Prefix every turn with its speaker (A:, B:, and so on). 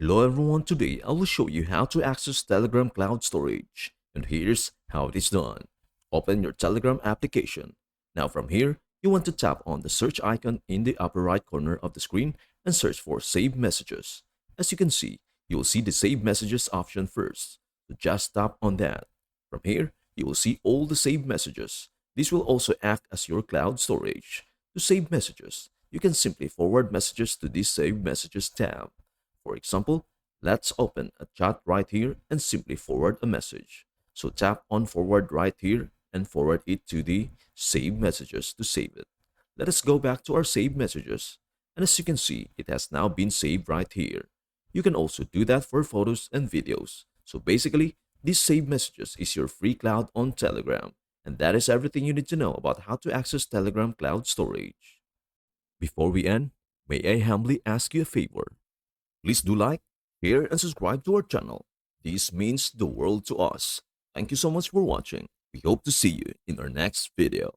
A: Hello everyone, today I will show you how to access Telegram Cloud Storage. And here's how it is done. Open your Telegram application. Now from here, you want to tap on the search icon in the upper right corner of the screen and search for Save Messages. As you can see, you will see the Save Messages option first. So just tap on that. From here, you will see all the saved messages. This will also act as your cloud storage. To save messages, you can simply forward messages to this Save Messages tab. For example, let's open a chat right here and simply forward a message. So tap on forward right here and forward it to the saved messages to save it. Let us go back to our saved messages. And as you can see, it has now been saved right here. You can also do that for photos and videos. So basically, this saved messages is your free cloud on Telegram. And that is everything you need to know about how to access Telegram cloud storage. Before we end, may I humbly ask you a favor? Please do like, share, and subscribe to our channel. This means the world to us. Thank you so much for watching. We hope to see you in our next video.